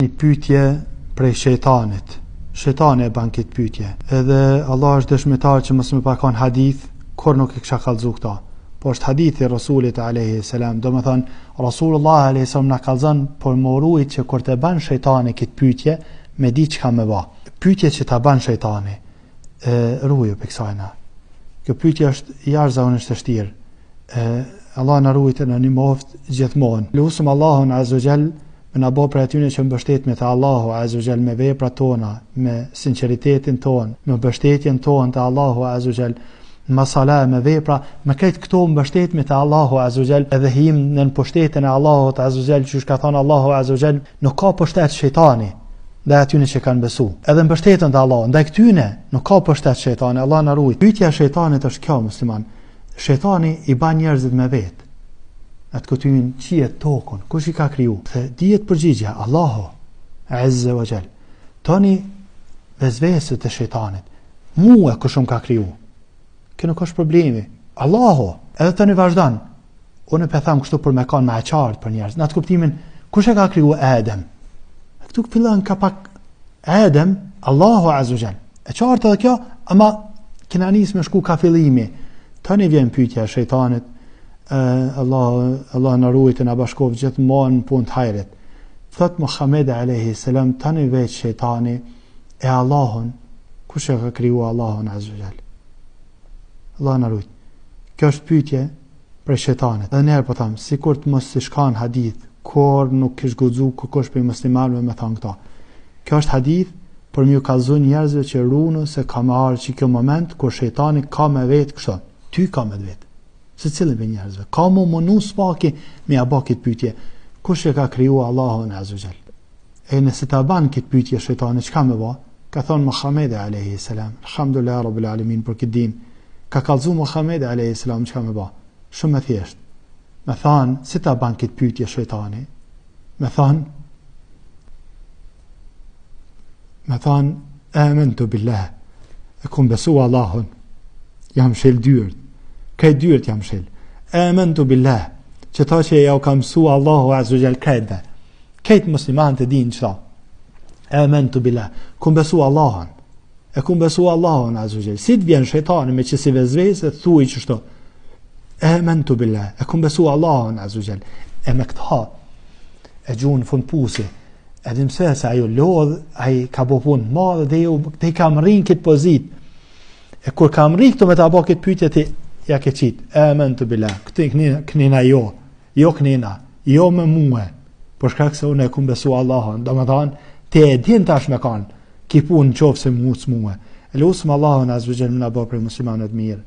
Një pyetje prej shejtanit. Shejtani e ban këtë pyetje. Edhe Allah është dëshmitar që mos më pakon hadith, kur nuk e kisha kallëzu këta. Po është hadithi Rasulit alayhi salam, do të thonë Rasulullah alayhi salam na kallzon për morujt që kur të ban shejtani këtë pyetje, me di çka më bë. Pyetja që ta ban shejtani, ruaju për kësajna. Kjo pyetje është jashtëzakonisht e vështirë. Allah na ruajtë në një moft gjithmonë. Lutem Allahun azza wa jall me na bëj për atyre që mbështetemi te Allahu azza wa jall me veprat tona, me sinqeritetin ton, me mbështetjen tonë te Allahu azza wa jall, me sala, me vepra, me këtë këto mbështetemi te Allahu azza wa jall, edhe him në pushtetin e Allahut azza wa jall, që ka thënë Allahu azza wa jall, nuk ka pushtet shejtani ndaj atyre që kanë besu. Edhe mbështetën te Allahu, ndaj këtyne nuk ka pushtet shejtani. Allah na ruaj. Pyetja e shejtanit është kjo, musliman. Shejtani i ban njerëzit me vet. Atë këtyn qiet tokën, kush i ka kriju? Se dihet përgjigja, Allahu azza wa jall. Tani vezveset e shejtanit. Mua kush më ka kriju? Kë nuk është problemi. Allahu, edhe tani vazhdon. Unë po them kështu për me kanë më qartë për njerëz. Në atë kuptimin, kush e ka kriju Adem? Këtu fillon ka pak Adem, Allahu azza wa jall. E qartë edhe kjo, ama kena nis me shku ka fillimi. Tani vjen pyetja e shejtanit. Allah na ruajtë na bashkov gjithmonë në punë të hajrit. Thot Muhammed alayhi salam, tani veç shejtani e Allahun, kush e ka kriju Allahun azza wa jall? Allah na ruaj. Kjo është pyetje për shejtanit. Edhe ne po them, sikur të mos i shkan hadith, kur nuk kish guxu kush për muslimanëve me thon këta. Kjo është hadith për më kallëzu njerëzve që runë se ka më ardhur që kjo moment kur shejtani ka me vet kështu. Ty ka me vet. Se cilën për njerëzve. Ka mu mënu spaki me a ba këtë pytje. Kush e ka kriju Allahun azza wa jall? E nëse ta ban këtë pytje shejtani, çka me ba? Ka thonë Muhammed alayhi salam. Alhamdulillah rabbil alamin për këtë din. Ka kallëzu Muhammed alayhi salam, çka me ba? Shumë e thjesht. Me thonë, si ta ban këtë pytje shejtani? Me thonë, amantu billah. E kum besu Allahun. Jam shel dyrt. Kaj dyrt jam shel. Amantu billah. Që ta që ja u kam su Allahu azza wa jall krejtve. Kejt muslimanët e din qëta. Amantu billah. Kum besu Allahun. E kum besu Allahun azza wa jall. Si të vjen shejtani me që si vezvese, thuj qështu. Amantu billah. E kum besu Allahun azza wa jall. E me këta e gjunë fund pusi. Edhe mëse se ajo lodh, ai ka bo punë madhe dhe i kam rrin këtë pozit. E kur kam rrin këtu me ta bo këtë pyetje ti ja ke qit. Amantu billah. Këtë knina jo. Jo knina. Jo me mua. Por shkak se unë e kum besu Allahun. Domethënë ti e din tash me kanë. Ki punë nëse mua. Elusëm Allahun azza wa jall na bë për muslimanët mirë.